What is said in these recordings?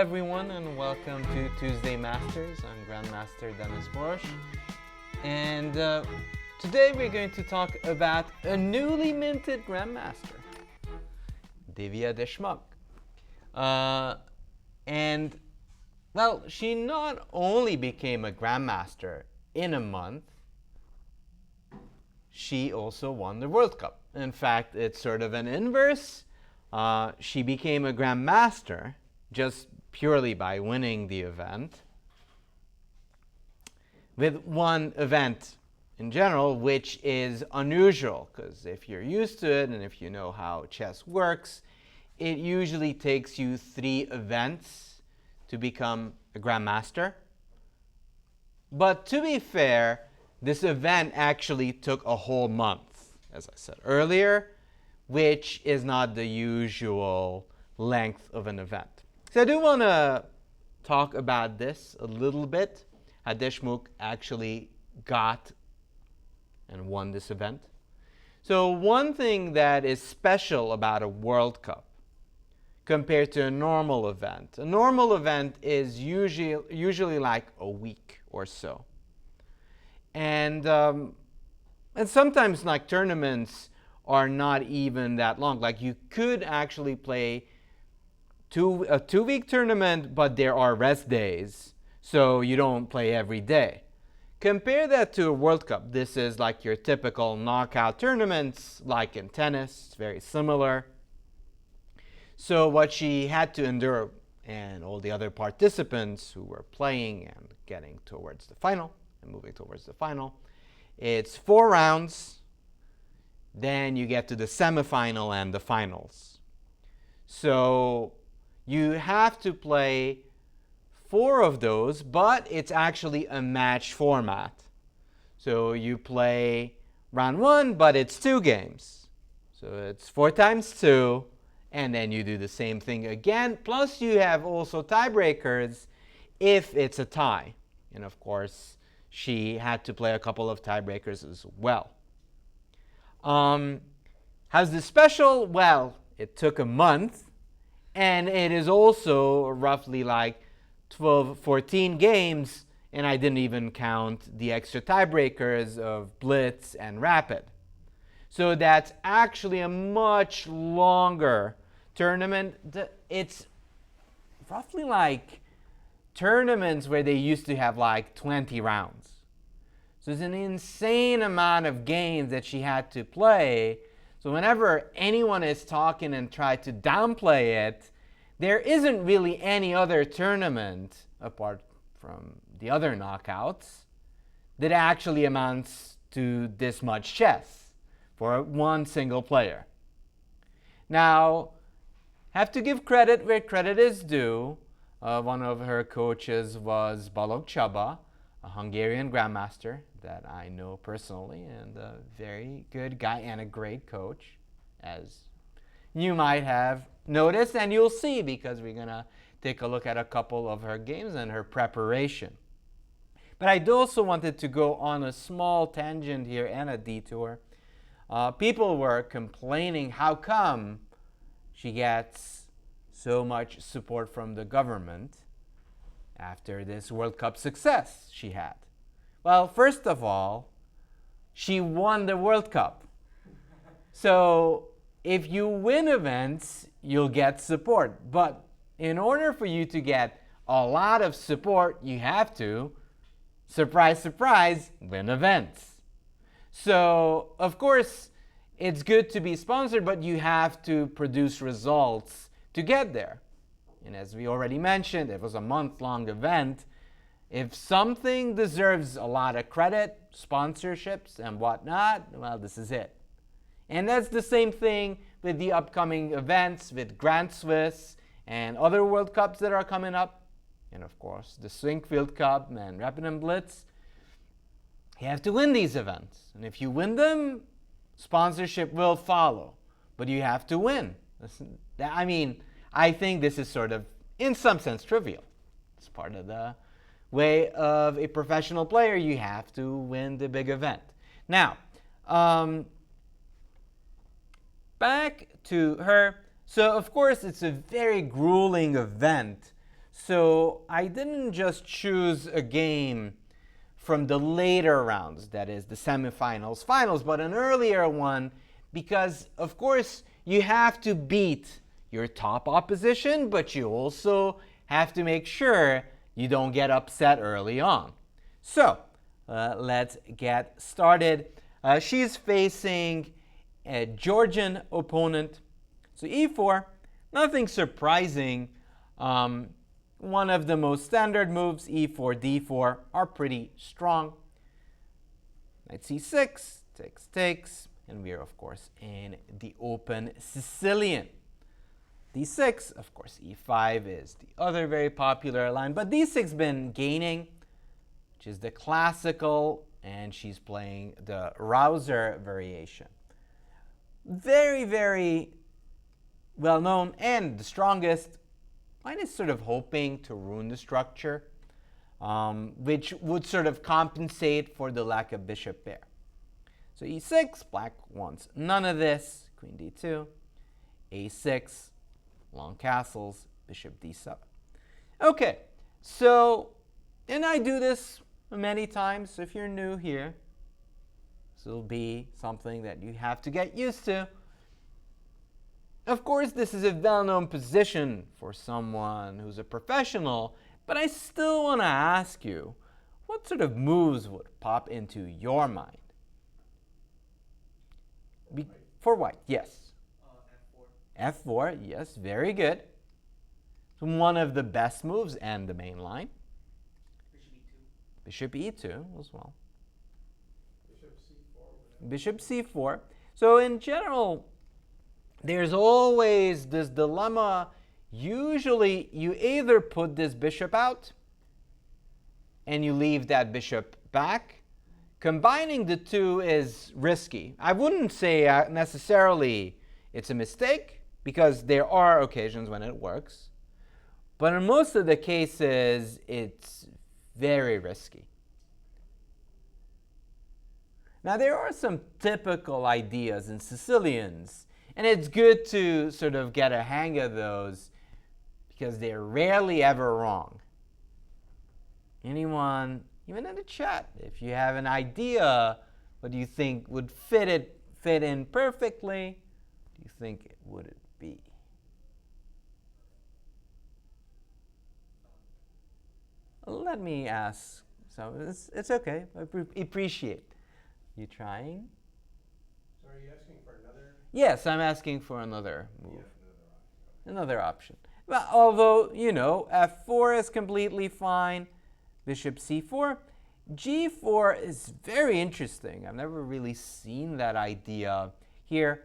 everyone, and welcome to Tuesday Masters. I'm Grandmaster Denes Boros, and today we're going to talk about a newly minted Grandmaster, Divya Deshmukh. And well, she not only became a Grandmaster in a month, she also won the World Cup. In fact, it's sort of an inverse. She became a Grandmaster just purely by winning the event, with one event in general, which is unusual, because if you're used to it and if you know how chess works, it usually takes you 3 events to become a Grandmaster. But to be fair, this event actually took a whole month, as I said earlier, which is not the usual length of an event. So I do want to talk about this a little bit, how Deshmukh actually got and won this event. So one thing that is special about a World Cup compared to a normal event is usually like a week or so. And sometimes like tournaments are not even that long. Like you could actually play a 2-week tournament, but there are rest days, so you don't play every day. Compare that to a World Cup. This is like your typical knockout tournaments, like in tennis. It's very similar. So what she had to endure, and all the other participants who were playing and getting towards the final and moving towards the final, it's 4 rounds. Then you get to the semifinal and the finals. So you have to play 4 of those, but it's actually a match format. So you play round 1, but it's 2 games. So it's 4 times 2, and then you do the same thing again. Plus you have also tiebreakers if it's a tie. And of course, she had to play a couple of tiebreakers as well. How's this special? Well, it took a month, and it is also roughly like 12, 14 games, and I didn't even count the extra tiebreakers of Blitz and Rapid. So that's actually a much longer tournament. It's roughly like tournaments where they used to have like 20 rounds. So it's an insane amount of games that she had to play. So whenever anyone is talking and try to downplay it, there isn't really any other tournament, apart from the other knockouts, that actually amounts to this much chess for one single player. Now, have to give credit where credit is due. One of her coaches was Balogh Csaba, a Hungarian Grandmaster that I know personally, and a very good guy and a great coach, as you might have noticed, and you'll see because we're going to take a look at a couple of her games and her preparation. But I also wanted to go on a small tangent here and a detour. People were complaining how come she gets so much support from the government after this World Cup success she had. Well, first of all, she won the World Cup. So if you win events, you'll get support. But in order for you to get a lot of support, you have to, surprise, surprise, win events. So, of course, it's good to be sponsored, but you have to produce results to get there. And as we already mentioned, it was a month-long event. If something deserves a lot of credit, sponsorships and whatnot, well, this is it. And that's the same thing with the upcoming events with Grand Swiss and other World Cups that are coming up. And of course, the Swingfield Cup and Rapid and Blitz. You have to win these events. And if you win them, sponsorship will follow. But you have to win. I mean, I think this is sort of, in some sense, trivial. It's part of the way of a professional player. You have to win the big event. Now, back to her. So, of course, it's a very grueling event So I didn't just choose a game from the later rounds, that is the semifinals, finals, but an earlier one, because of course you have to beat your top opposition, but you also have to make sure you don't get upset early on. So let's get started. She's facing a Georgian opponent. So e4, nothing surprising. One of the most standard moves, e4, d4, are pretty strong. Knight c6, takes, and we're of course in the open Sicilian. d6, of course, e5 is the other very popular line, but d6 been gaining, which is the classical, and she's playing the Rauzer variation. Very, very well known and the strongest. Mine is sort of hoping to ruin the structure, which would sort of compensate for the lack of bishop pair. So e6, black wants none of this. Queen d2, a6, long castles, bishop d7. Okay, so, and I do this many times, so if you're new here, this will be something that you have to get used to. Of course, this is a well-known position for someone who's a professional, but I still want to ask you, what sort of moves would pop into your mind? For white, yes. F4. F4, yes, very good. It's one of the best moves and the main line. Bishop e2. Bishop e2 as well. Bishop c4. Bishop c4. So in general, there's always this dilemma. Usually, you either put this bishop out and you leave that bishop back. Combining the two is risky. I wouldn't say necessarily it's a mistake, because there are occasions when it works. But in most of the cases, it's very risky. Now, there are some typical ideas in Sicilians, and it's good to sort of get a hang of those because they're rarely ever wrong. Anyone, even in the chat, if you have an idea what do you think would fit in perfectly, what do you think it would be? Let me ask. So it's okay. I appreciate you trying. So are you asking for another? Yes, I'm asking for another move. Yeah, another option. Well, although, f4 is completely fine. Bishop c4. g4 is very interesting. I've never really seen that idea here.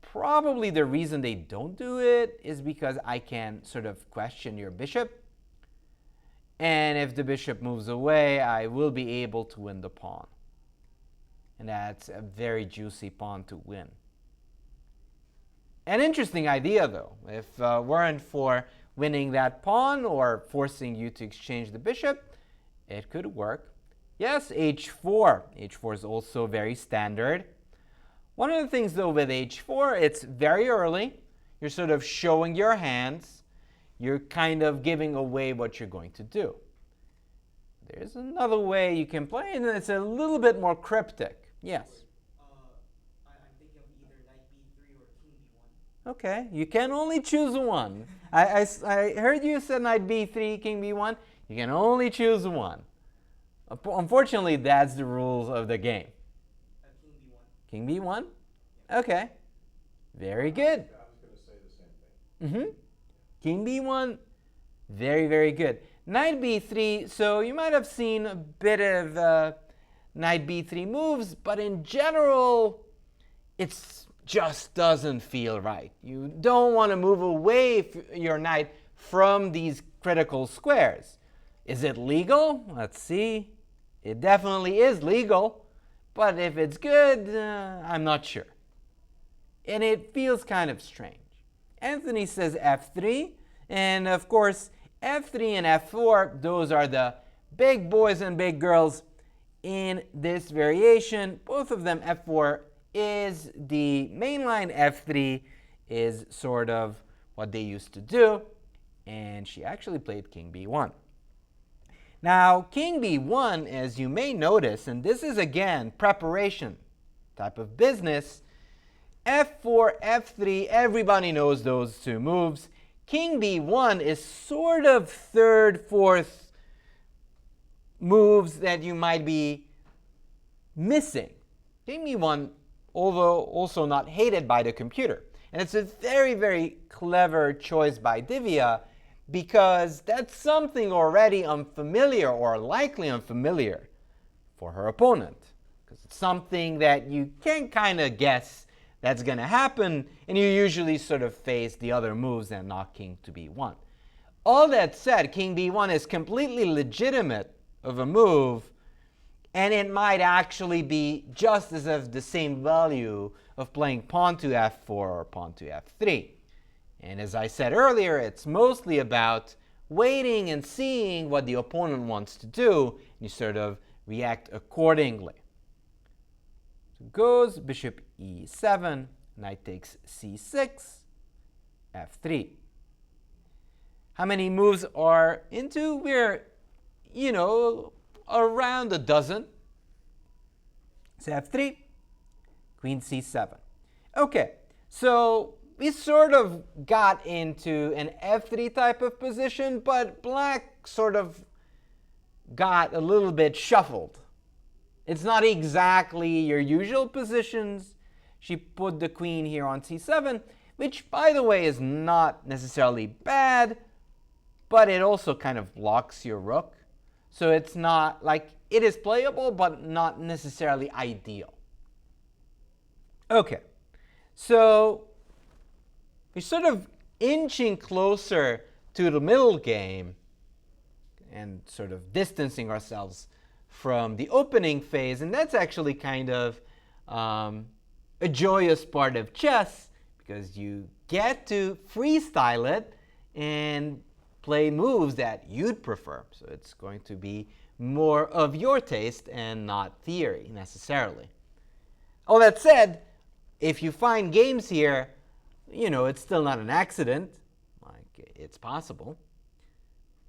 Probably the reason they don't do it is because I can sort of question your bishop. And if the bishop moves away, I will be able to win the pawn. And that's a very juicy pawn to win. An interesting idea, though. If weren't for winning that pawn or forcing you to exchange the bishop, it could work. Yes, h4. h4 is also very standard. One of the things, though, with h4, it's very early. You're sort of showing your hands. You're kind of giving away what you're going to do. There's another way you can play, and it's a little bit more cryptic. Yes? I'm thinking of either knight b3 or king b1. Okay, you can only choose one. I heard you said knight b3, king b1. You can only choose one. Unfortunately, that's the rules of the game. King b1. King b1? Okay. Very good. I was going to say the same thing. King b1, very, very good. Knight b3, so you might have seen a bit of knight b3 moves, but in general, it just doesn't feel right. You don't want to move away your knight from these critical squares. Is it legal? Let's see. It definitely is legal, but if it's good, I'm not sure. And it feels kind of strange. Anthony says f3, and of course, f3 and f4, those are the big boys and big girls in this variation. Both of them, f4 is the main line, f3 is sort of what they used to do. and she actually played king b1. Now, king b1, as you may notice, and this is again preparation type of business, f4, f3, everybody knows those two moves. King b1 is sort of third, fourth moves that you might be missing. King b1, although also not hated by the computer. And it's a very, very clever choice by Divya, because that's something already unfamiliar or likely unfamiliar for her opponent. Because it's something that you can kind of guess that's going to happen, and you usually sort of face the other moves and not king to b1. All that said, king b1 is completely legitimate of a move, and it might actually be just as of the same value of playing pawn to f4 or pawn to f3. And as I said earlier, it's mostly about waiting and seeing what the opponent wants to do, and you sort of react accordingly. So goes bishop e7, knight takes c6, f3. How many moves are into? We're, around a dozen. So f3, queen c7. Okay, so we sort of got into an f3 type of position, but black sort of got a little bit shuffled. It's not exactly your usual positions. She put the queen here on c7, which, by the way, is not necessarily bad, but it also kind of blocks your rook. So it's not like, it is playable, but not necessarily ideal. Okay, so we're sort of inching closer to the middle game and sort of distancing ourselves from the opening phase, and that's actually kind of a joyous part of chess, because you get to freestyle it and play moves that you'd prefer. So it's going to be more of your taste and not theory necessarily. All that said, if you find games here, it's still not an accident. Like, it's possible.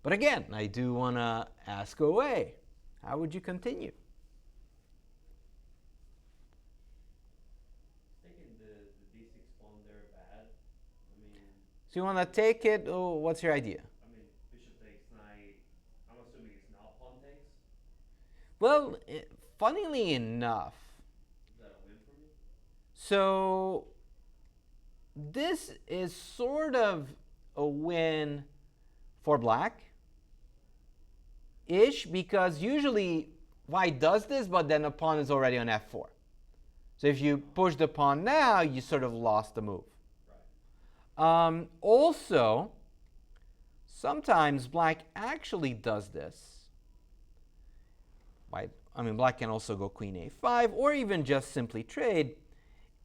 But again, I do want to ask away. How would you continue? Thinking the d6 pawn there bad. So you want to take it, or what's your idea? Bishop takes knight. I'm assuming it's not pawn takes. Well, funnily enough, Is that a win for me? so this is sort of a win for black. Because usually white does this, but then the pawn is already on f4. So if you push the pawn now, you sort of lost the move. Right. Also, sometimes black actually does this. Black can also go queen a5, or even just simply trade.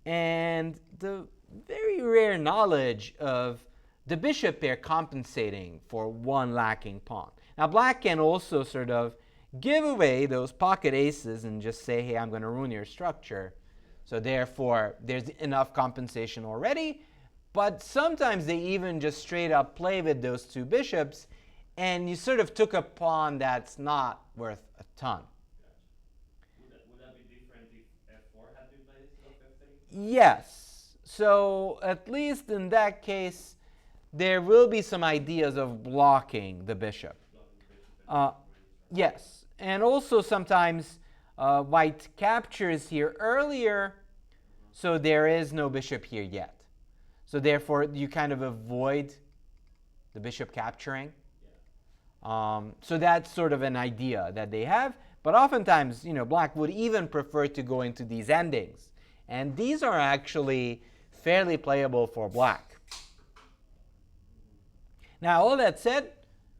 And the very rare knowledge of the bishop pair compensating for one lacking pawn. Now, black can also sort of give away those pocket aces and just say, hey, I'm going to ruin your structure. So therefore, there's enough compensation already. But sometimes they even just straight up play with those two bishops, and you sort of took a pawn that's not worth a ton. Gotcha. Would that be different if f4 had been played instead of f3? Yes. So at least in that case, there will be some ideas of blocking the bishop. Yes, and also sometimes white captures here earlier, so there is no bishop here yet. So therefore, you kind of avoid the bishop capturing. So that's sort of an idea that they have. But oftentimes, black would even prefer to go into these endings. And these are actually fairly playable for black. Now, all that said,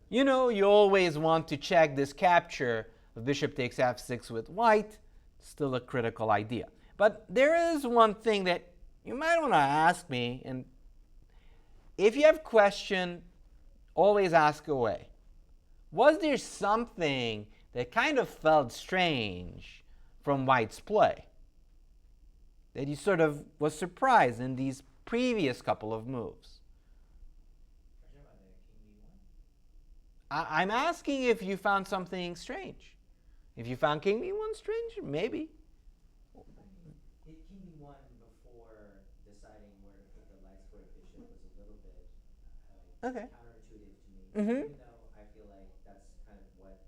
you always want to check this capture of bishop takes f6 with white. Still a critical idea. But there is one thing that you might want to ask me, and if you have question, always ask away. Was there something that kind of felt strange from white's play? That you sort of was surprised in these previous couple of moves? Are you talking about the king I'm asking if you found something strange. If you found king b1 strange, maybe. Hit king b1 before deciding where to put the light squared bishop was a little bit Okay. counterintuitive to me. Mhm. Even though I feel like that's kind of what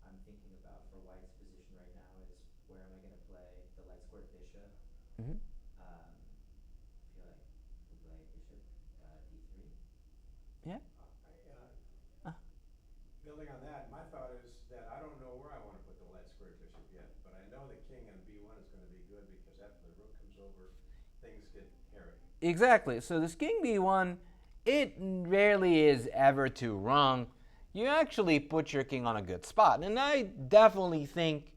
I'm thinking about for white's position right now is where am I going to play the light squared bishop? Mhm. I feel like we play bishop d3. Yeah. Building on that, my thought is that I don't know where I want to put the light squared bishop yet, but I know that king on b1 is going to be good because after the rook comes over, things get hairy. Exactly. So this king b1, it rarely is ever too wrong. You actually put your king on a good spot. And I definitely think,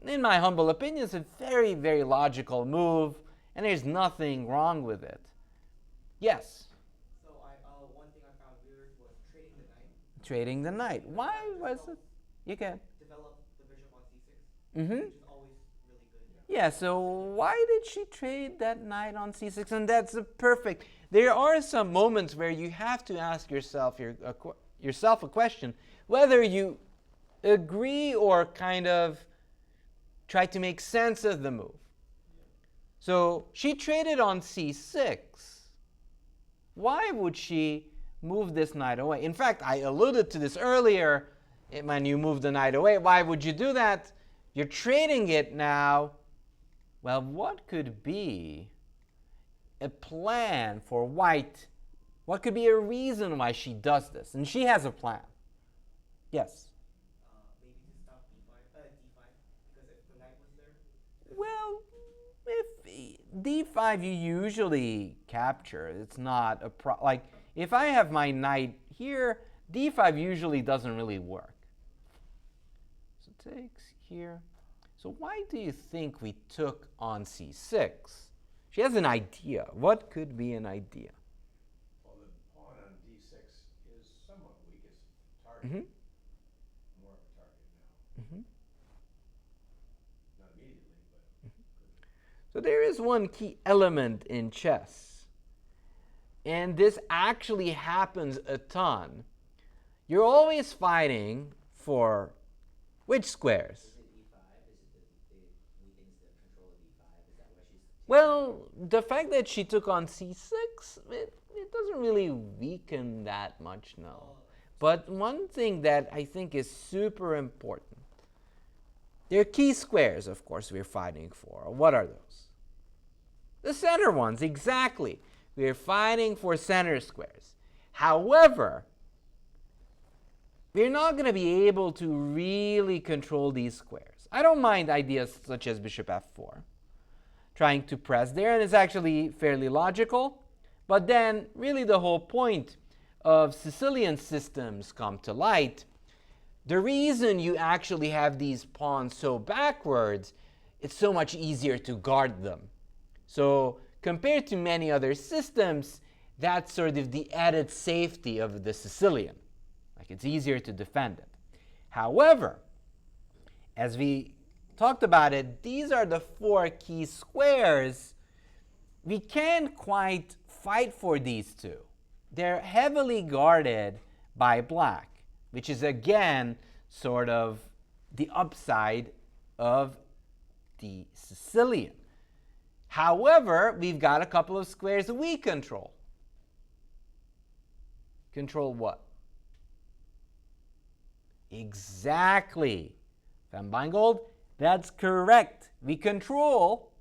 in my humble opinion, it's a very, very logical move, and there's nothing wrong with it. Yes? So one thing I found weird was trading the knight. Trading the knight. Why was it? You can. Develop the bishop on c6, Mm-hmm. which is always really good. Yeah, so why did she trade that knight on c6? And that's a perfect. There are some moments where you have to ask yourself a question, whether you agree or kind of try to make sense of the move. So she traded on c6. Why would she move this knight away? In fact, I alluded to this earlier. When you move the knight away, why would you do that? You're trading it now. Well, what could be a plan for white? What could be a reason why she does this? And she has a plan. Yes? Maybe to stop d5, because if the knight was there, Well, if d5 you usually capture, it's not a like if I have my knight here, d5 usually doesn't really work. So takes here. So why do you think we took on c6? She has an idea. What could be an idea? Well, the pawn on d6 is somewhat weakest target. Mm-hmm. More of a target now. Mm-hmm. Not immediately, but So there is one key element in chess, and this actually happens a ton. You're always fighting for which squares? is it e5? Is it the weakens the control of e5? Is that why she's Well, the fact that she took on c6, it doesn't really weaken that much, no. But one thing that I think is super important, there are key squares, of course, we're fighting for. What are those? The center ones, exactly. We're fighting for center squares. However, we're not going to be able to really control these squares. I don't mind ideas such as bishop f4, trying to press there, and it's actually fairly logical. But then, really the whole point of Sicilian systems come to light. The reason you actually have these pawns so backwards, it's so much easier to guard them. So compared to many other systems, that's sort of the added safety of the Sicilian. Like it's easier to defend it. However, as we talked about it, these are the four key squares. We can't quite fight for these two. They're heavily guarded by black, which is again sort of the upside of the Sicilian. However, we've got a couple of squares we control. Control what? Exactly. Van Beingold, that's correct. We control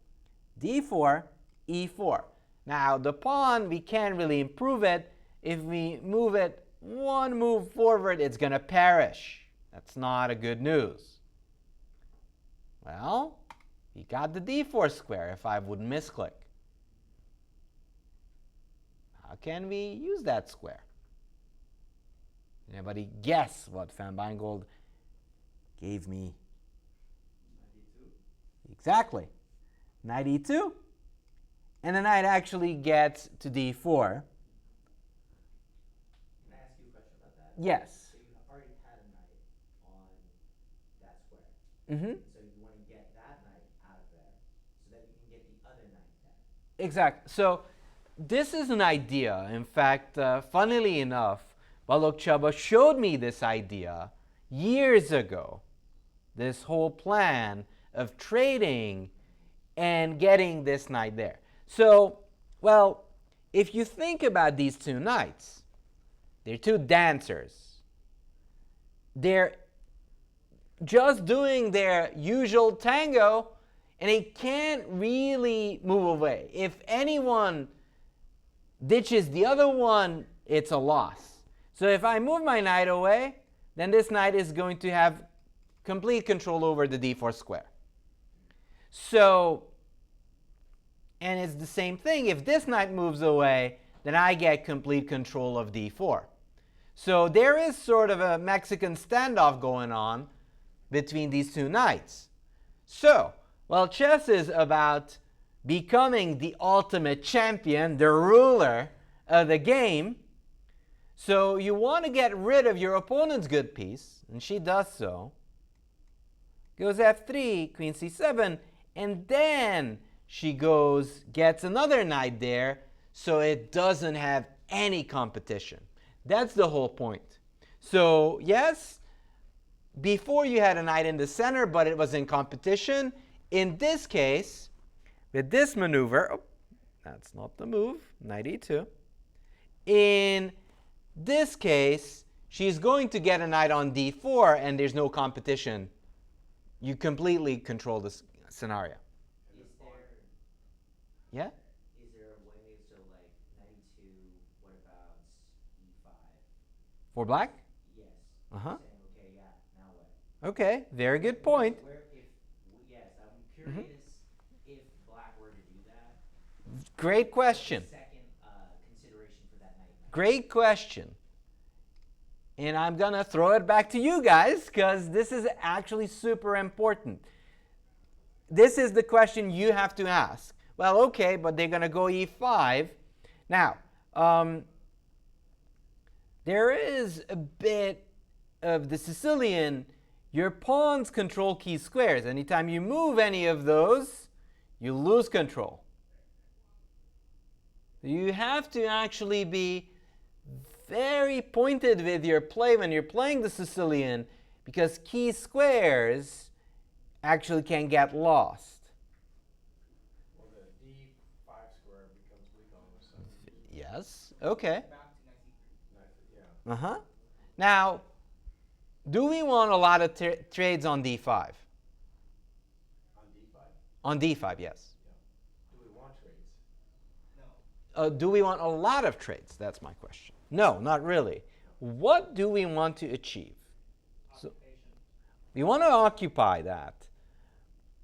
d4, e4. Now, the pawn, we can't really improve it. If we move it one move forward, it's going to perish. That's not a good news. Well, we got the d4 square if I would misclick. How can we use that square? Anybody guess what Van Beingold gave me? 92. Exactly. Knight e2. And the knight actually gets to d4. Can I ask you a question about that? Yes. So you already had a knight on that square. Mm-hmm. So you want to get that knight out of there so that you can get the other knight there. Exactly. So this is an idea. In fact, funnily enough, Well, look, Csaba showed me this idea years ago, this whole plan of trading and getting this knight there. So, well, if you think about these two knights, they're two dancers. They're just doing their usual tango, and they can't really move away. If anyone ditches the other one, it's a loss. So if I move my knight away, then this knight is going to have complete control over the d4 square. So, and it's the same thing. If this knight moves away, then I get complete control of d4. So there is sort of a Mexican standoff going on between these two knights. So, well, chess is about becoming the ultimate champion, the ruler of the game. So you want to get rid of your opponent's good piece, and she does so. Goes f3, queen c7, and then she gets another knight there, so it doesn't have any competition. That's the whole point. So yes, before you had a knight in the center, but it was in competition. In this case, with this maneuver, that's not the move, knight e2. In this case, she's going to get a knight on d4, and there's no competition. You completely control this scenario. Yeah? Is there a way, so like knight e2, what about e5? For black? Yes. Uh-huh. Saying, okay, yeah, now what? Okay, very good point. Yes, I'm curious if black were to do that. Great question. Second consideration for that knight. Great question. And I'm going to throw it back to you guys because this is actually super important. This is the question you have to ask. Well, okay, but they're going to go e5. Now, there is a bit of the Sicilian. Your pawns control key squares. Anytime you move any of those, you lose control. You have to actually be very pointed with your play when you're playing the Sicilian, because key squares actually can get lost. Well, the d5 square becomes weak all of a sudden. Yes, okay. Back to knight c3. Yeah. Uh-huh. Now, do we want a lot of trades on d5? On d5? On d5, yes. Do we want trades? No. Do we want a lot of trades? That's my question. No, not really. What do we want to achieve? So, we want to occupy that.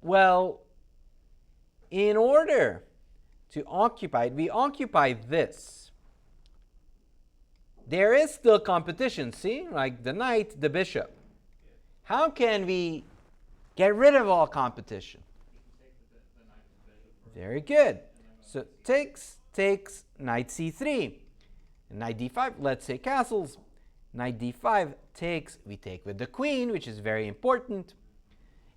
Well, in order to occupy it, we occupy this. There is still competition, see? Like the knight, the bishop. How can we get rid of all competition? Very good. So takes knight c3. Knight d5, let's say castles. Knight d5 takes, we take with the queen, which is very important.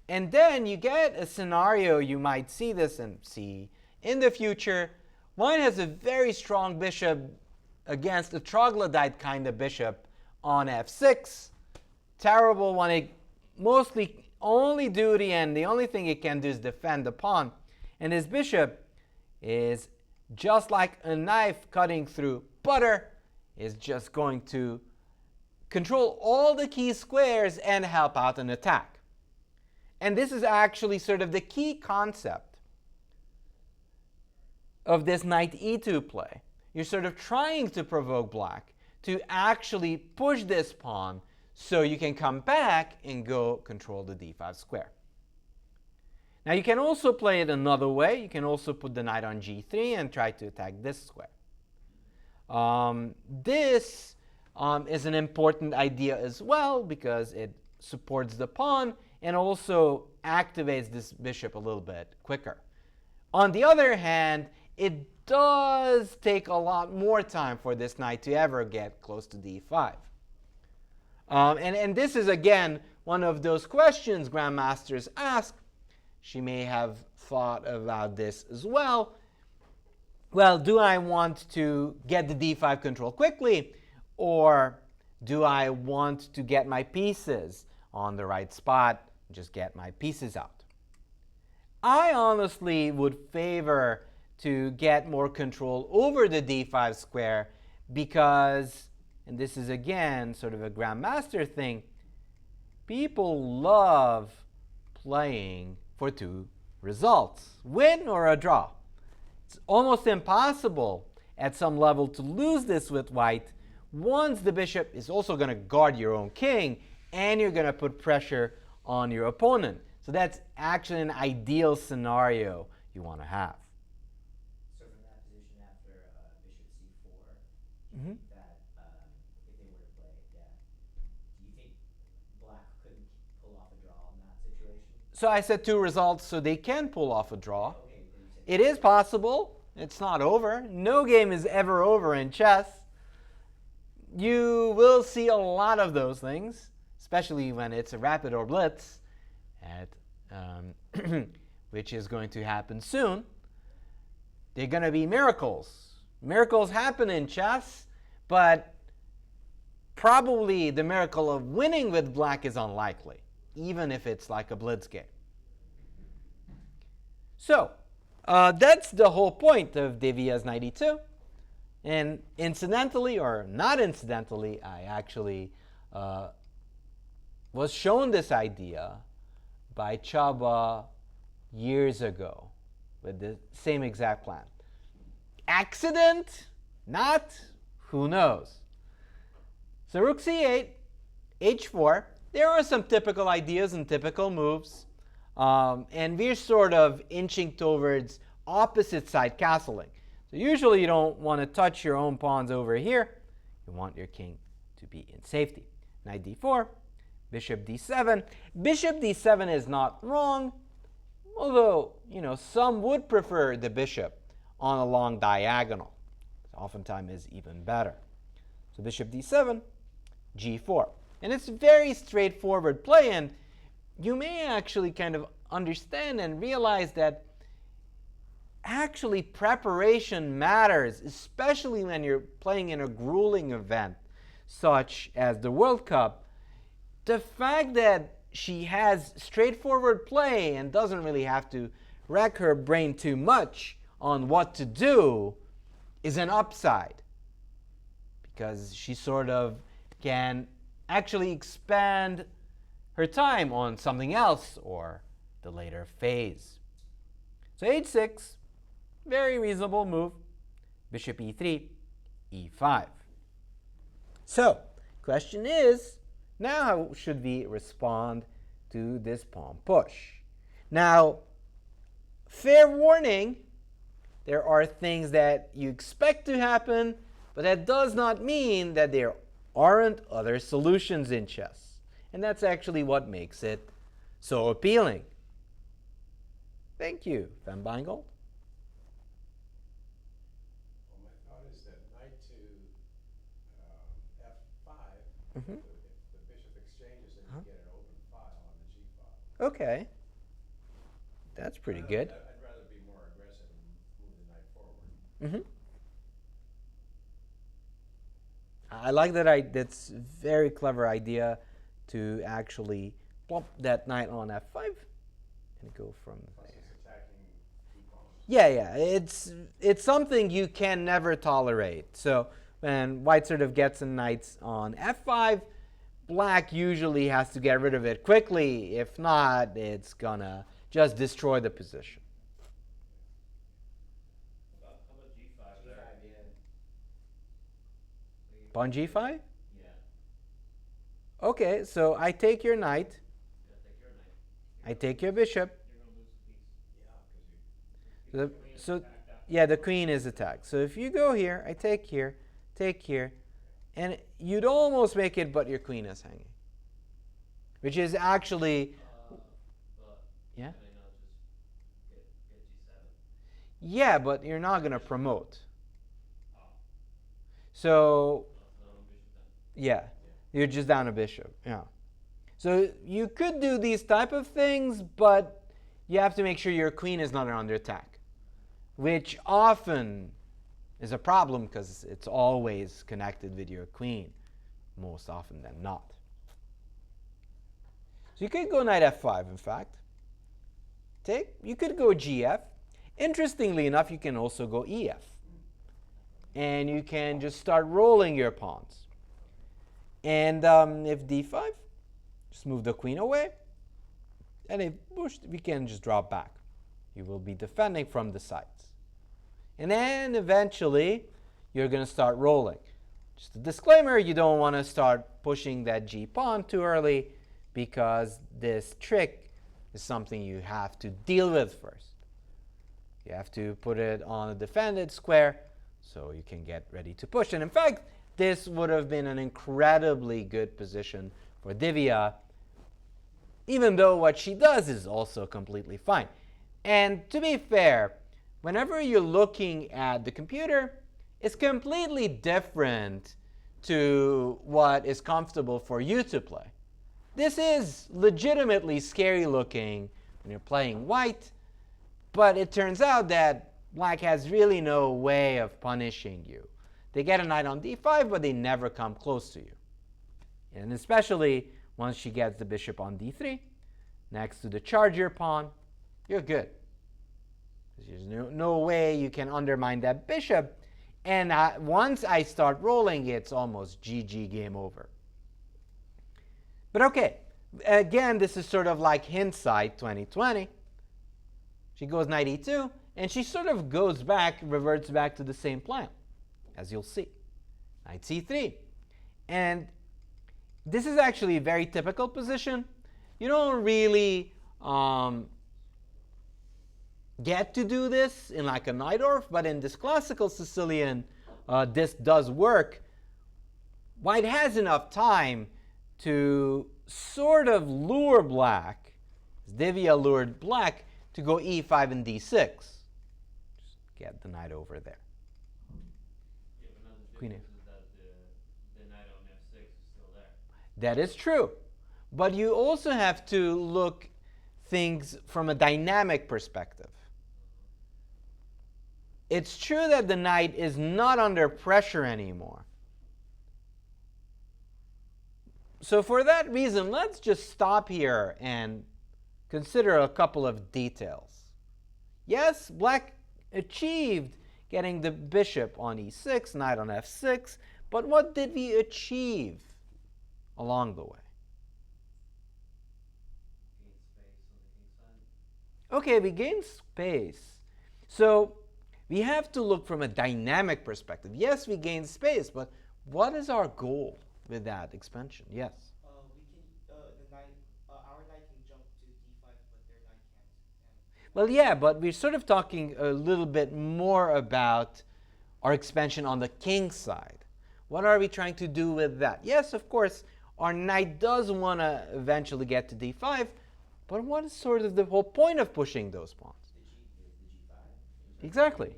And then you get a scenario, you might see this and see in the future. One has a very strong bishop against a troglodyte kind of bishop on f6. Terrible one. It mostly only duty, and the only thing it can do is defend the pawn. And this bishop is just like a knife cutting through butter, is just going to control all the key squares and help out an attack. And this is actually sort of the key concept of this knight e2 play. You're sort of trying to provoke black to actually push this pawn so you can come back and go control the d5 square. Now you can also play it another way. You can also put the knight on g3 and try to attack this square. This is an important idea as well because it supports the pawn and also activates this bishop a little bit quicker. On the other hand, it does take a lot more time for this knight to ever get close to d5. And this is, again, one of those questions grandmasters ask. She may have thought about this as well. Well, do I want to get the d5 control quickly, or Do I want to get my pieces on the right spot? Just get my pieces out. I honestly would favor to get more control over the d5 square because, and this is again sort of a grandmaster thing, people love playing for two results, win or a draw. It's almost impossible at some level to lose this with white once the bishop is also going to guard your own king and you're going to put pressure on your opponent. So that's actually an ideal scenario you want to have. So from that position after bishop c4, do you think that if they were to play, do you think black couldn't pull off a draw in that situation? So I said two results, so they can pull off a draw. Okay, then you said It is possible. It's not over. No game is ever over in chess. You will see a lot of those things, especially when it's a rapid or blitz, which is going to happen soon. They're going to be miracles. Miracles happen in chess, but probably the miracle of winning with black is unlikely, even if it's like a blitz game. So, that's the whole point of Divya's 92. And incidentally, or not incidentally, I actually was shown this idea by Chaba years ago with the same exact plan. Accident? Not? Who knows? So rook c8, h4. There are some typical ideas and typical moves. And we're sort of inching towards opposite side castling. So usually you don't want to touch your own pawns over here. You want your king to be in safety. Knight d4, bishop d7. Bishop d7 is not wrong, although some would prefer the bishop on a long diagonal. Oftentimes is even better. So bishop d7, g4. And it's very straightforward play, and you may actually kind of understand and realize that actually preparation matters, especially when you're playing in a grueling event such as the World Cup. The fact that she has straightforward play and doesn't really have to rack her brain too much on what to do is an upside, because she sort of can actually expand her time on something else or the later phase. So h6, very reasonable move. Bishop e3, e5. So, question is, now how should we respond to this pawn push? Now, fair warning, there are things that you expect to happen, but that does not mean that there aren't other solutions in chess. And that's actually what makes it so appealing. Thank you, Van Beingold. Well, my thought is that knight to f5, if the bishop exchanges, then you get an open file on the g file. Okay. That's pretty good. I'd rather be more aggressive and move the knight forward. I like that. That's a very clever idea to actually plop that knight on f5 and go from Plus there. it's attacking key pawns. Yeah. It's something you can never tolerate. So when white sort of gets a knight on f5, black usually has to get rid of it quickly. If not, it's gonna just destroy the position. How about G5 there? g5, yeah. Pawn g5? Yeah. Okay, so I take your knight. Yeah, take your knight. I take your bishop. You're going to lose a piece. Yeah, because you. So, Attack that. yeah, the queen is attacked. So if you go here, I take here, and you'd almost make it, but your queen is hanging. Which is actually, But yeah? can I not just get G7? Yeah, but you're not going to promote. Oh, So, not on bishop then. yeah, you're just down a bishop. Yeah. So you could do these type of things, but you have to make sure your queen is not under attack, which often is a problem because it's always connected with your queen. most often than not. So you could go knight f5, in fact. You could go gf. Interestingly enough, you can also go ef. And you can just start rolling your pawns. And if d5, just move the queen away. And if pushed, we can just drop back. You will be defending from the sides. And then eventually, you're going to start rolling. Just a disclaimer, you don't want to start pushing that g pawn too early, because this trick is something you have to deal with first. You have to put it on a defended square so you can get ready to push. And in fact, this would have been an incredibly good position for Divya, even though what she does is also completely fine. And to be fair, whenever you're looking at the computer, it's completely different to what is comfortable for you to play. This is legitimately scary looking when you're playing white, but it turns out that black has really no way of punishing you. They get a knight on d5, but they never come close to you. And especially once she gets the bishop on d3, next to the charger pawn, you're good. There's no way you can undermine that bishop. And once I start rolling, it's almost GG, game over. But okay, again, this is sort of like hindsight 2020. She goes knight e2, and she sort of goes back, reverts back to the same plan, as you'll see. Knight c3. And this is actually a very typical position. You don't really get to do this in like a Najdorf, but in this classical Sicilian, this does work. White has enough time to sort of lure black, Divya lured black, to go e5 and d6. Just get the knight over there. Yeah, but now the Queen difference is that the knight on f6 is still there. That is true. But you also have to look things from a dynamic perspective. It's true that the knight is not under pressure anymore. So for that reason, let's just stop here and consider a couple of details. Yes, black achieved getting the bishop on e6, knight on f6, but what did we achieve along the way? Gain space on the king side. Okay, we gain space. So we have to look from a dynamic perspective. Yes, we gain space, but what is our goal with that expansion? Yes. Our knight can jump to d5, but their knight can't. Well, yeah, but we're sort of talking a little bit more about our expansion on the king side. What are we trying to do with that? Yes, of course, our knight does want to eventually get to d5, but what is sort of the whole point of pushing those pawns? The G5. Exactly. G5.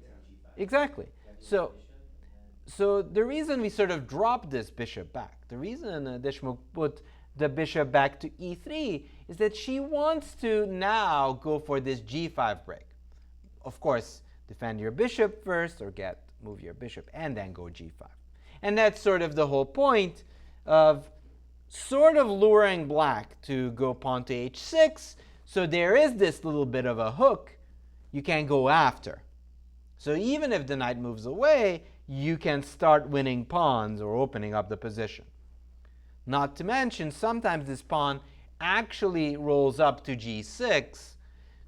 Exactly. You have the So, bishop, and then so the reason we sort of dropped this bishop back, the reason Deshmukh put the bishop back to e3 is that she wants to now go for this g5 break. Of course, defend your bishop first, or move your bishop and then go g5. And that's sort of the whole point of sort of luring black to go pawn to h6. So there is this little bit of a hook you can go after. So even if the knight moves away, you can start winning pawns or opening up the position. Not to mention, sometimes this pawn actually rolls up to g6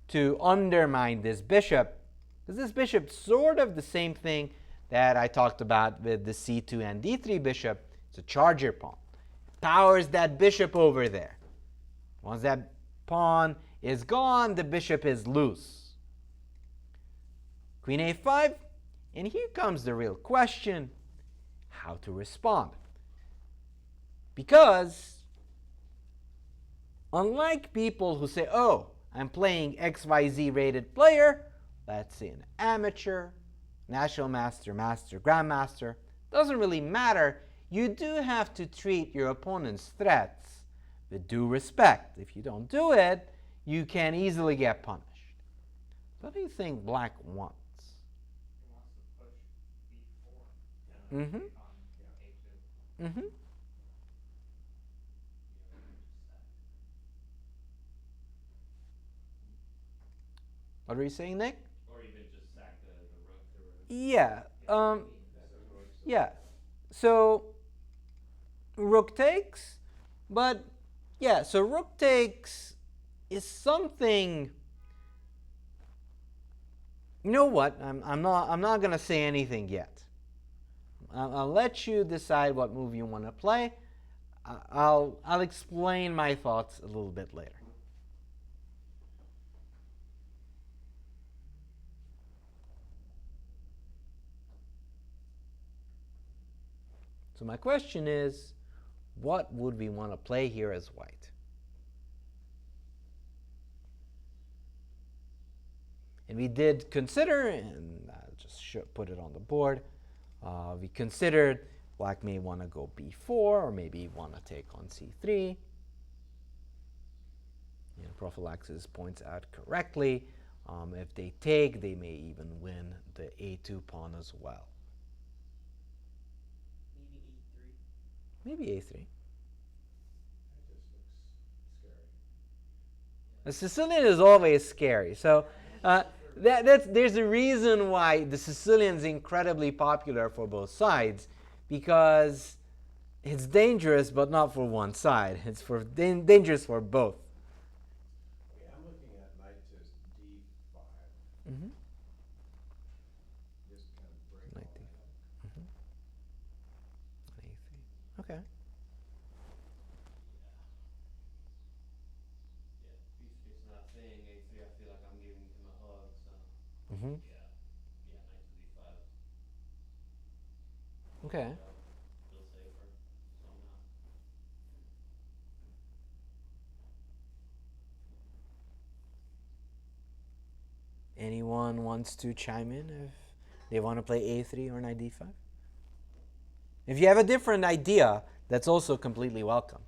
to undermine this bishop. Because this bishop is sort of the same thing that I talked about with the c2 and d3 bishop. It's a charger pawn. It powers that bishop over there. Once that pawn is gone, the bishop is loose. Queen a5, and here comes the real question: how to respond. Because unlike people who say, oh, I'm playing XYZ rated player, let's say an amateur, national master, master, grandmaster, doesn't really matter. You do have to treat your opponent's threats with due respect. If you don't do it, you can easily get punished. What do you think black wants? He wants to push b4. Mm-hmm. On a2. Mm-hmm. What were you saying, Nick? Or even just sack the rook through it. Yeah. That's a rook, so Yeah. So rook takes, but yeah. So rook takes is something. You know what? I'm not gonna say anything yet. I'll let you decide what move you want to play. I'll explain my thoughts a little bit later. So my question is, what would we want to play here as white? And we did consider, and I'll just put it on the board. We considered black may want to go b4, or maybe want to take on c3. And prophylaxis points out correctly, if they take, they may even win the a2 pawn as well. Maybe Maybe a3. that just looks scary. The Sicilian is always scary. So there's a reason why the Sicilian is incredibly popular for both sides, because it's dangerous, but not for one side. It's dangerous for both. Okay, I'm looking at knight to d5. Mm-hmm. Just kind of break Knight all that up. a3. Okay. Yeah, B3's nothing. A3, I feel like I'm giving him a hug, so Mm-hmm. yeah, knight to d5. Okay. Feel safer somehow. Anyone wants to chime in if they want to play a3 or knight d5? If you have a different idea, that's also completely welcome.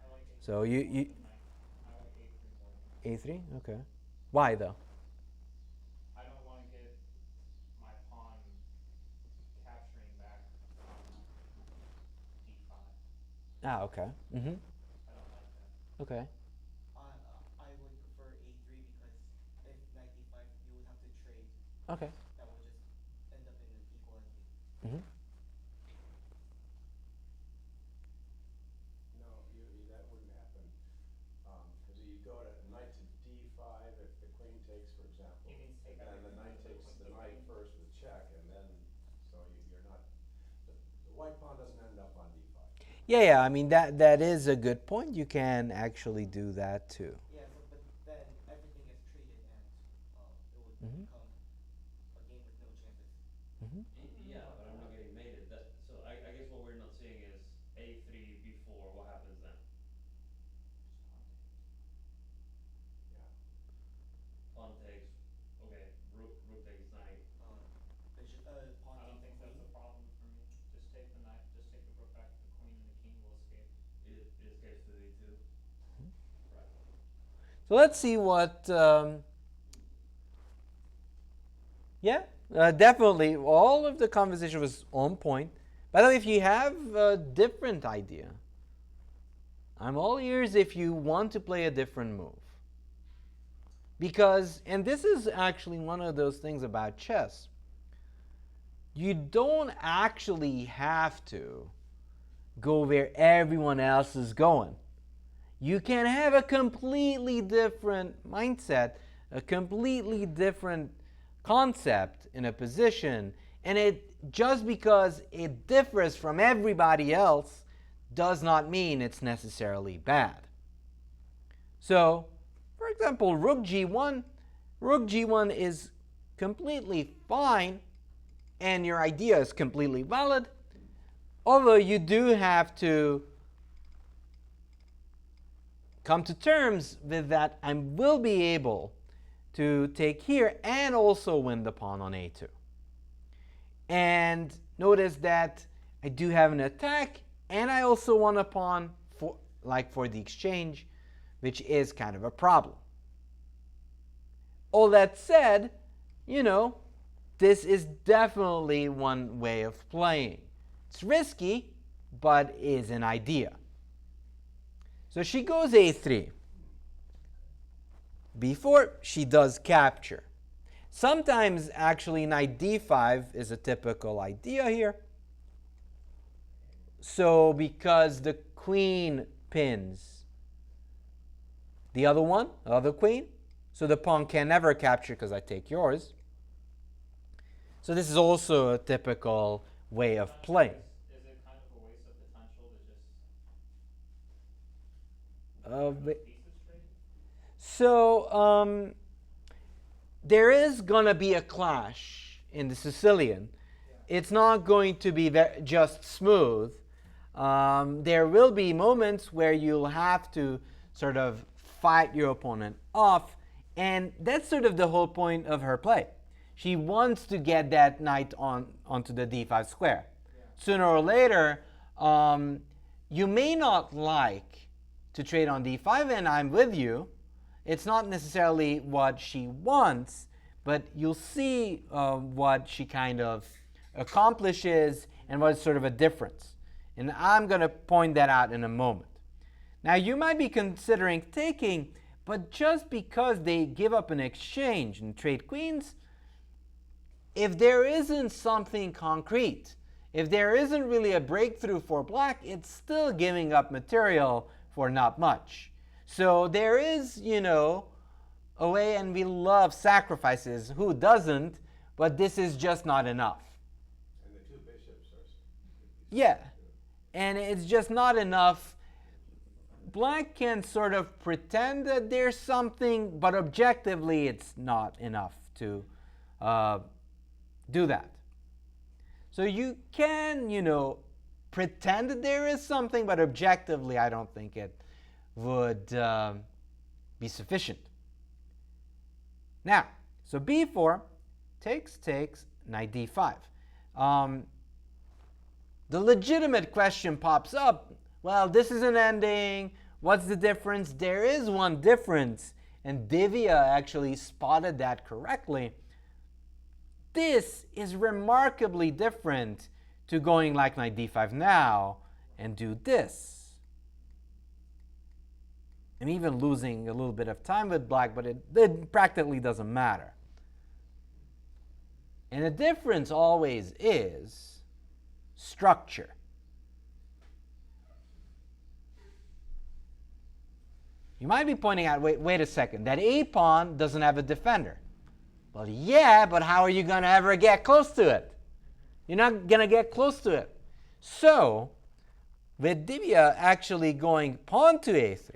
I like A3 So you more than I like A3 more than a3? Okay. Why though? I don't want to get my pawn capturing back on D5. Ah, okay. Mm-hmm. I don't like that. Okay. I would prefer A3 because if knight D5, you would have to trade. Okay. That would just end up in an equal ending. Mm-hmm. No, that wouldn't happen. Because you go to knight to d5 if the queen takes, for example. He means take And the everything knight with takes the the queen. knight first with check, and then, so you're not, the white pawn doesn't end up on d5. Yeah. I mean that is a good point. You can actually do that too. Yeah, so but then everything gets traded and it would Mhm. become a game with no chances. Mm-hmm. Yeah, but I'm not getting mated. So I guess what we're not seeing is a3 before. What happens then? Yeah. Pawn takes. Okay, rook takes knight. Pawn I don't think takes that's queen. a problem for me. Just take the knight, just take the rook back to the queen, and the king will escape. It escapes to d2. Right. So let's see what. Definitely. All of the conversation was on point. By the way, if you have a different idea, I'm all ears if you want to play a different move. Because, and this is actually one of those things about chess, you don't actually have to go where everyone else is going. You can have a completely different mindset, a completely different concept in a position, and it just because it differs from everybody else does not mean it's necessarily bad. So, for example, rook g1 is completely fine, and your idea is completely valid, although you do have to come to terms with that I will be able to take here and also win the pawn on a2. And notice that I do have an attack, and I also want a pawn for the exchange, which is kind of a problem. All that said, this is definitely one way of playing. It's risky, but is an idea. So she goes a3. Before she does capture. Sometimes actually knight d5 is a typical idea here. So because the queen pins the other queen, so the pawn can never capture because I take yours. So this is also a typical way of playing. Is it kind of a waste of potential to just But- pieces trade? So there is going to be a clash in the Sicilian. It's not going to be just smooth. There will be moments where you'll have to sort of fight your opponent off, and that's sort of the whole point of her play. She wants to get that knight onto the d5 square. Sooner or later, you may not like to trade on d5, and I'm with you. It's not necessarily what she wants, but you'll see what she kind of accomplishes and what's sort of a difference. And I'm going to point that out in a moment. Now, you might be considering taking, but just because they give up an exchange and trade queens, if there isn't something concrete, if there isn't really a breakthrough for black, it's still giving up material for not much. So there is, a way, and we love sacrifices. Who doesn't? But this is just not enough. And the two bishops are. Yeah, and it's just not enough. Black can sort of pretend that there's something, but objectively it's not enough to do that. So you can, pretend that there is something, but objectively I don't think it would be sufficient. Now, so b4 takes, knight d5. The legitimate question pops up, well, this is an ending. What's the difference? There is one difference, and Divya actually spotted that correctly. This is remarkably different to going like knight d5 now and do this. I'm even losing a little bit of time with black, but it practically doesn't matter. And the difference always is structure. You might be pointing out, wait a second, that a pawn doesn't have a defender. Well, yeah, but how are you going to ever get close to it? You're not going to get close to it. So, with Divya actually going pawn to a3,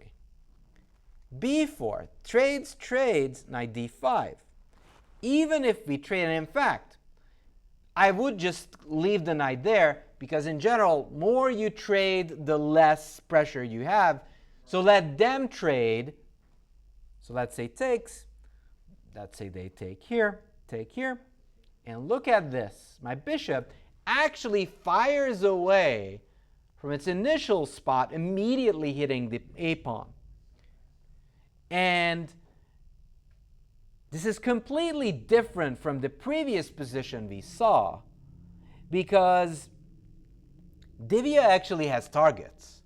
b4, trades, knight d5. Even if we trade, and in fact, I would just leave the knight there, because in general, more you trade, the less pressure you have. So let them trade. So let's say takes. Let's say they take here, and look at this. My bishop actually fires away from its initial spot, immediately hitting the a pawn. And this is completely different from the previous position we saw, because Divya actually has targets.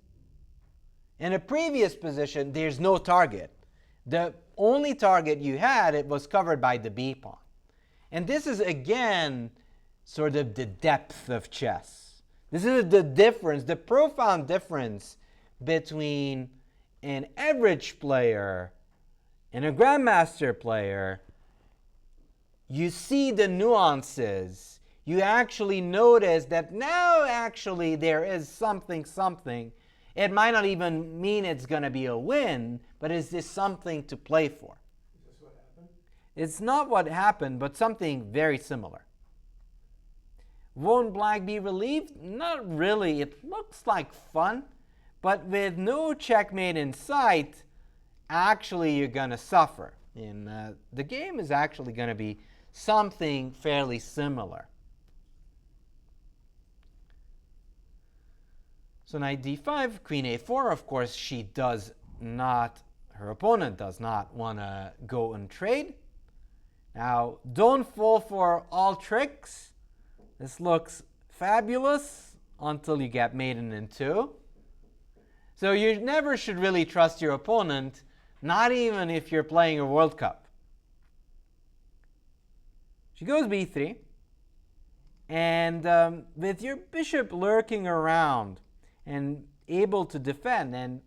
In a previous position, there's no target. The only target you had, it was covered by the b pawn. And this is, again, sort of the depth of chess. This is the difference, the profound difference between an average player and a grandmaster player. You see the nuances. You actually notice that now actually there is something. It might not even mean it's going to be a win, but is this something to play for? Is this what happened? It's not what happened, but something very similar. Won't black be relieved? Not really. It looks like fun, but with no checkmate in sight, actually you're going to suffer. And the game is actually going to be something fairly similar. So knight d5, queen a4, of course her opponent does not want to go and trade. Now, don't fall for all tricks. This looks fabulous until you get maiden in two. So you never should really trust your opponent, not even if you're playing a World Cup. She goes b3, and with your bishop lurking around and able to defend, and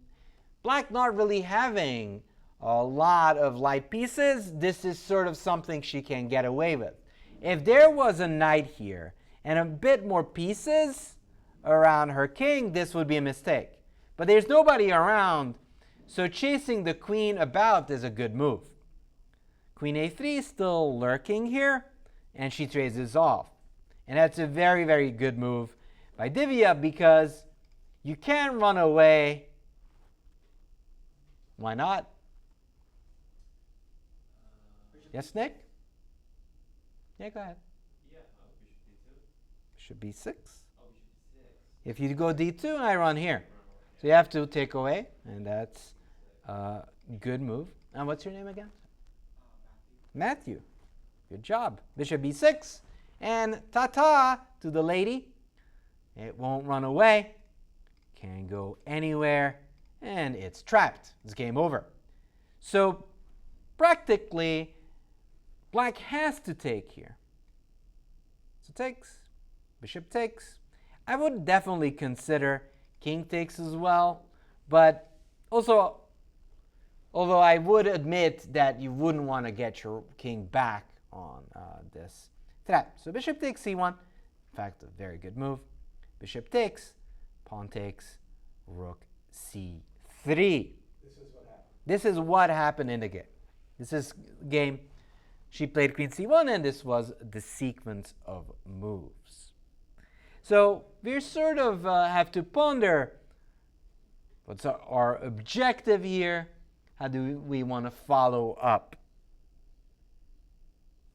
black not really having a lot of light pieces, this is sort of something she can get away with. If there was a knight here and a bit more pieces around her king, this would be a mistake. But there's nobody around, so chasing the queen about is a good move. Queen a3 is still lurking here, and she trades this off. And that's a very, very good move by Divya, because you can run away. Why not? Yes, Nick? Yeah, go ahead. Yeah, bishop d2. Bishop b6. Oh, bishop d6. If you go d2, I run here. So you have to take away, and that's a good move. And what's your name again? Matthew. Good job. Bishop b6. And ta-ta to the lady. It won't run away. Can't go anywhere. And it's trapped. It's game over. So practically, black has to take here. So takes. Bishop takes. I would definitely consider king takes as well. But also, although I would admit that you wouldn't want to get your king back on this threat. So bishop takes c1. In fact, a very good move. Bishop takes. Pawn takes. Rook c3. This is what happened in the game. This is game. She played queen c1, and this was the sequence of moves. So we sort of have to ponder what's our objective here. How do we want to follow up?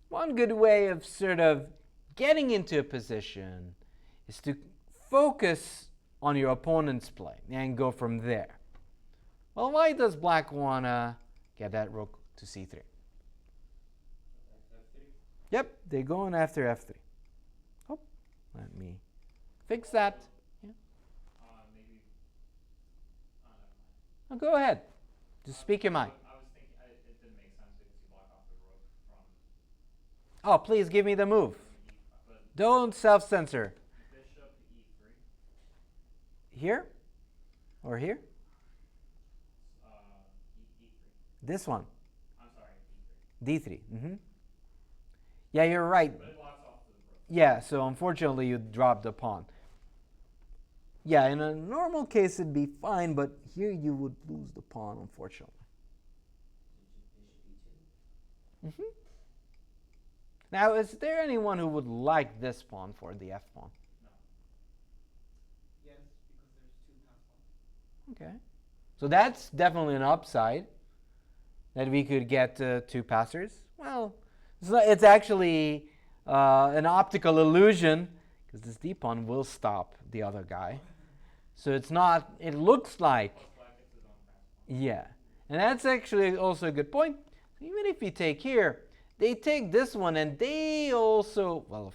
One good way of sort of getting into a position is to focus on your opponent's play and go from there. Well, why does black want to get that rook to c3? F3. Yep, they're going after f3. Oh, let me fix that. Yeah. Maybe. Never mind. Oh, go ahead. Just speak your mind. I was thinking it didn't make sense because you block off the rook from. Oh, please give me the move. But Don't self-censor. bishop e3. Here? Or here? E3. This one. I'm sorry, e3. d3. Yeah, you're right. But it blocks off the rook. Yeah, so unfortunately you dropped the pawn. Yeah, in a normal case it'd be fine, but here you would lose the pawn, unfortunately. Bishop e2. Now, is there anyone who would like this pawn for the f pawn? No. Yes, because there's two pass pawns. Okay. So that's definitely an upside, that we could get two passers. Well, it's actually an optical illusion, because this d pawn will stop the other guy. So it's not, it looks like, Plus black gets his own pass pawn. yeah. And that's actually also a good point. Even if you take here, they take this one, and they also, well,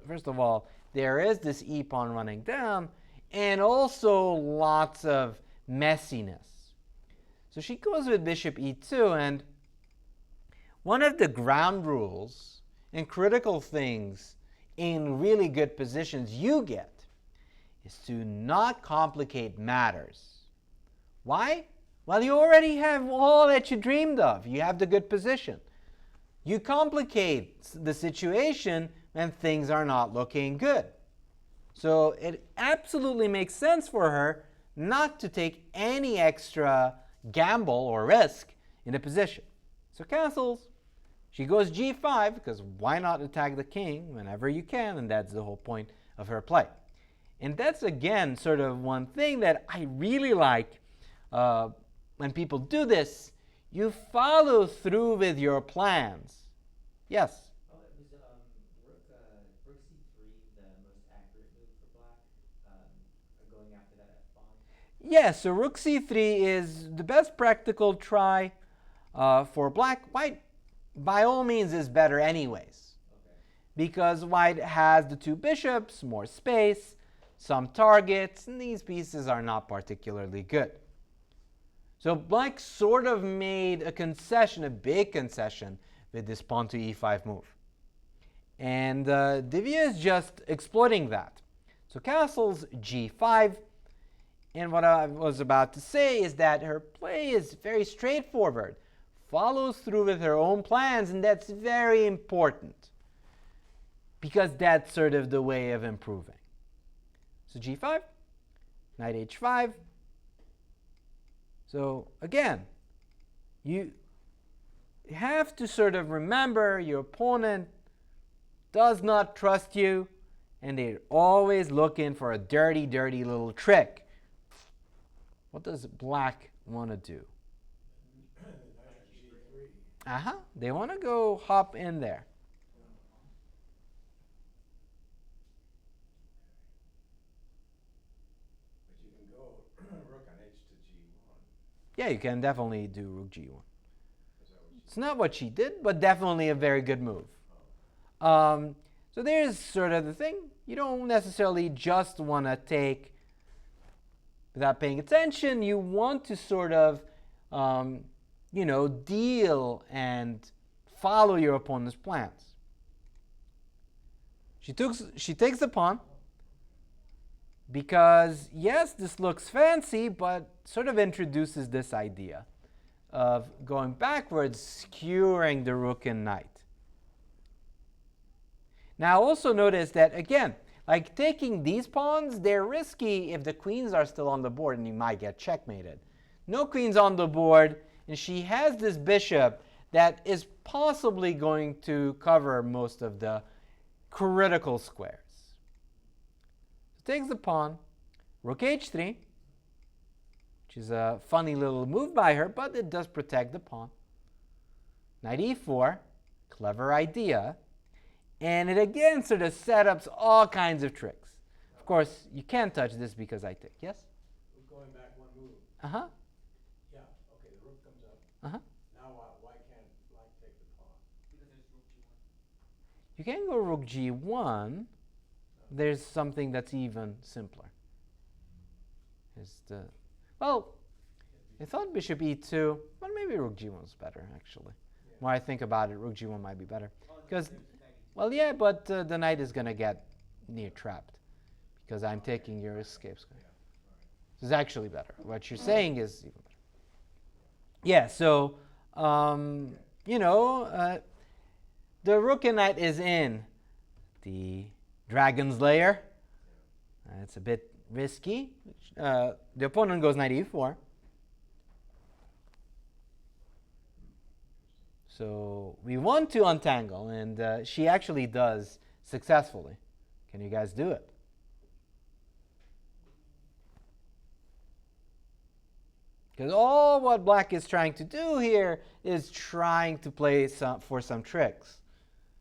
first of all, there is this e pawn running down, and also lots of messiness. So she goes with bishop e2, and one of the ground rules and critical things in really good positions you get is to not complicate matters. Why? Well, you already have all that you dreamed of. You have the good position. You complicate the situation when things are not looking good. So it absolutely makes sense for her not to take any extra gamble or risk in the position. So castles. She goes g5, because why not attack the king whenever you can? And that's the whole point of her play. And that's, again, sort of one thing that I really like when people do this. You follow through with your plans. Yes? Oh, it was rook c3 the most accurate move for black, for going after that f pawn. Yeah, so rook c3 is the best practical try for black. White, by all means, is better anyways. Okay. Because white has the two bishops, more space, some targets, and these pieces are not particularly good. So black sort of made a concession, a big concession, with this pawn to e5 move. And Divya is just exploiting that. So castles g5. And what I was about to say is that her play is very straightforward, follows through with her own plans, and that's very important because that's sort of the way of improving. So g5, knight h5. So again, you have to sort of remember your opponent does not trust you, and they're always looking for a dirty, dirty little trick. What does black want to do? They want to go hop in there. But you can go rook on h to g1. Yeah, you can definitely do rook g1. Is that what you It's not what she did, but definitely a very good move. So there's sort of the thing. You don't necessarily just want to take without paying attention. You want to sort of, deal and follow your opponent's plans. She takes the pawn because, yes, this looks fancy, but sort of introduces this idea of going backwards, skewering the rook and knight. Now also notice that, again, like taking these pawns, they're risky if the queens are still on the board and you might get checkmated. No queens on the board, and she has this bishop that is possibly going to cover most of the critical squares. So takes the pawn, rook h3, which is a funny little move by her, but it does protect the pawn. Knight e4, clever idea. And it again sort of set up all kinds of tricks. Of course, you can't touch this because I take. Yes? We're going back one move. Uh-huh. Yeah, okay, the rook comes up. Uh-huh. Now why can't black take the pawn? Because there's rook g1. You can go rook g1. There's something that's even simpler. I thought bishop e2, but maybe rook g1 is better, actually. Yeah. When I think about it, rook g1 might be better. Oh, no, Because, there's knight e2. well, yeah, but the knight is going to get near trapped because I'm taking your escape square. Yeah, all right. This is actually better. What you're saying is even better. Yeah, so, the rook and knight is in the dragon's lair. It's a bit risky. The opponent goes knight e4. So we want to untangle, and she actually does successfully. Can you guys do it? Because all what black is trying to do here is trying to play for some tricks.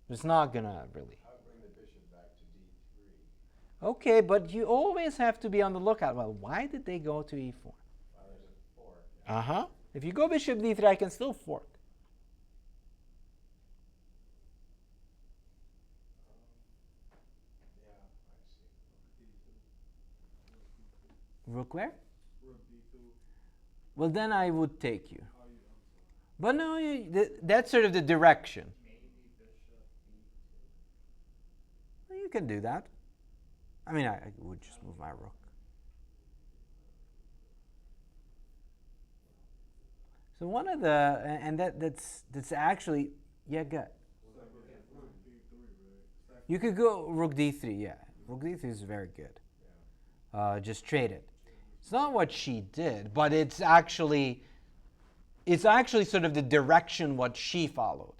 It's not going to really. I would bring the bishop back to d3. Okay, but you always have to be on the lookout. Well, why did they go to e4? Well, there's a fork. Yeah. Uh-huh. If you go bishop d3, I can still fork. Yeah, I see. Rook where? Well, then I would take you. But no, that's sort of the direction. Well, you can do that. I mean, I would just move my rook. So one of the, and that's actually, yeah, good. You could go rook d3, yeah. Rook d3 is very good. Just trade it. It's not what she did, but it's actually sort of the direction what she followed.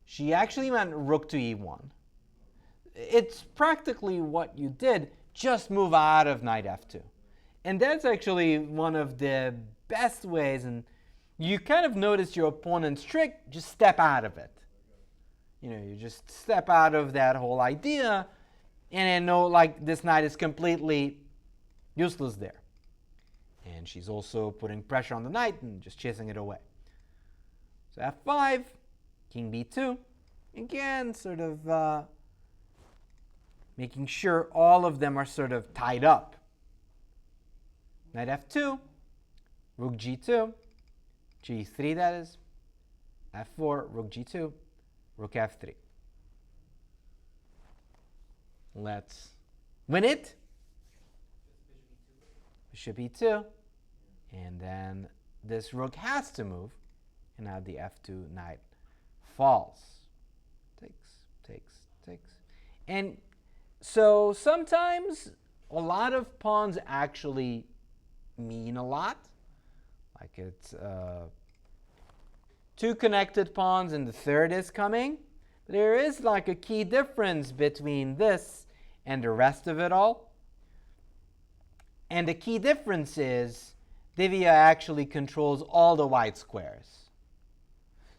She actually went rook to e1. It's practically what you did, just move out of knight f2. And that's actually one of the best ways, and you kind of notice your opponent's trick, just step out of it. You just step out of that whole idea, and then know like this knight is completely useless there. And she's also putting pressure on the knight and just chasing it away. So f5, king b2. Again, sort of making sure all of them are sort of tied up. Knight f2, rook g2, g3 that is, f4, rook g2, rook f3. Let's win it. Just bishop e2. Bishop e2. And then this rook has to move. And now the f2 knight falls. Takes. And so sometimes a lot of pawns actually mean a lot. Like it's two connected pawns and the third is coming. There is like a key difference between this and the rest of it all. And the key difference is Divya actually controls all the white squares.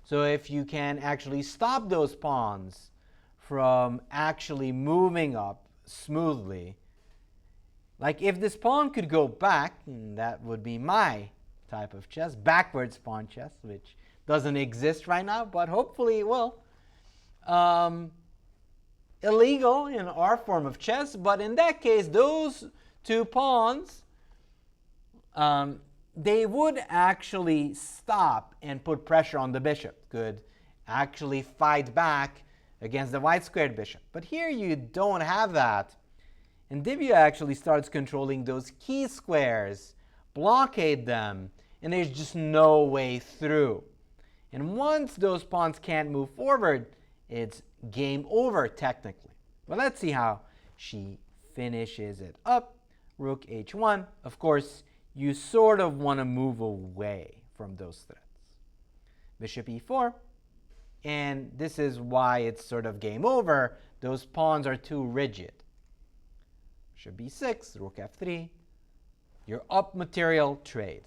So if you can actually stop those pawns from actually moving up smoothly, like if this pawn could go back, that would be my type of chess, backwards pawn chess, which doesn't exist right now, but hopefully it will. Illegal in our form of chess, but in that case, those two pawns, they would actually stop and put pressure on the bishop, could actually fight back against the white squared bishop. But here you don't have that. And Divya actually starts controlling those key squares, blockade them, and there's just no way through. And once those pawns can't move forward, it's game over technically. But let's see how she finishes it up. Rook h1. Of course, you sort of want to move away from those threats. Bishop e4. And this is why it's sort of game over. Those pawns are too rigid. Bishop b6, rook f3. Your up material trade.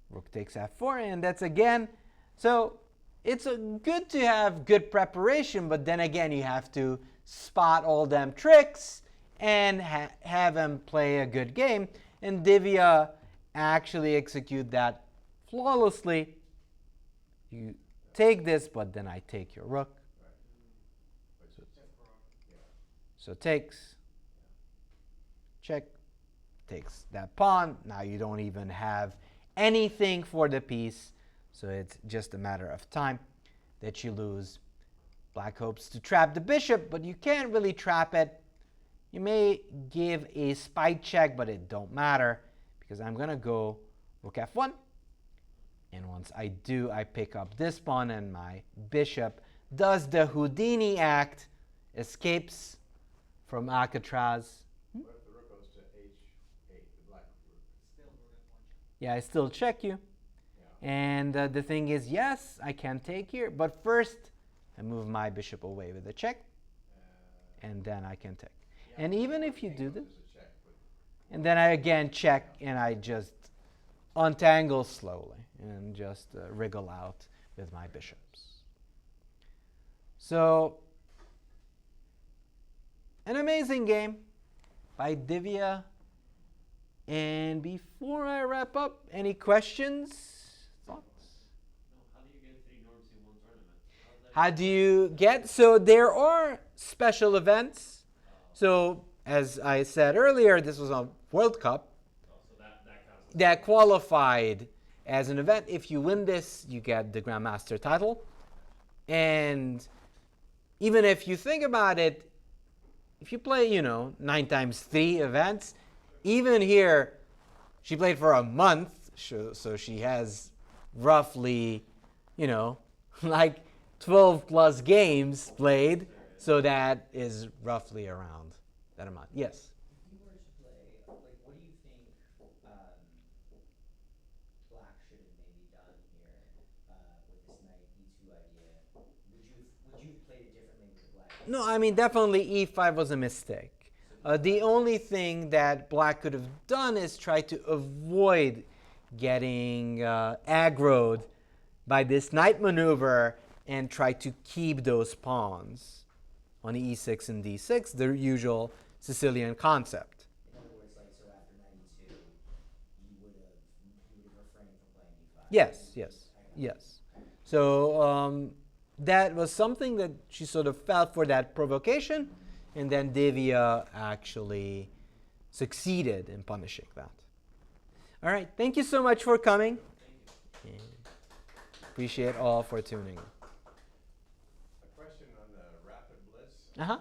Rook takes f4, and that's again, so it's good to have good preparation, but then again you have to spot all them tricks and have them play a good game. And Divya actually execute that flawlessly. You take this, but then I take your rook. So takes, check, takes that pawn. Now you don't even have anything for the piece, so it's just a matter of time that you lose. Black hopes to trap the bishop, but you can't really trap it. You may give a spite check, but it don't matter because I'm going to go rook f1. And once I do, I pick up this pawn and my bishop does the Houdini act, escapes from Alcatraz. What if the rook goes to h8, the black rook? Still rook f1. Yeah, I still check you. Yeah. And the thing is, yes, I can take here, but first I move my bishop away with a check, and then I can take. And even if you do this, and then I again check, and I just untangle slowly and just wriggle out with my bishops. So, an amazing game by Divya. And before I wrap up, any questions, thoughts? No, how do you get 3 norms in one tournament? How do you get? So there are special events. So as I said earlier, this was a World Cup Oh, so that counts. that qualified as an event. If you win this, you get the Grandmaster title. And even if you think about it, if you play, 9 times 3 events, even here, she played for a month, so she has roughly, like 12 plus games played, so that is roughly around that amount. Yes? If you were to play, like, what do you think Black should have maybe done here with this knight e2 idea? Would you have played it differently with the black? No, I mean, definitely e5 was a mistake. The only thing that Black could have done is try to avoid getting aggroed by this knight maneuver and try to keep those pawns on e6 and d6, the usual Sicilian concept. In other words, like, so after knight e2, you would have refrained from playing e5. Yes. So that was something that she sort of felt for that provocation, and then Divya actually succeeded in punishing that. All right, thank you so much for coming. And appreciate all for tuning in. A question on the rapid blitz. Uh-huh.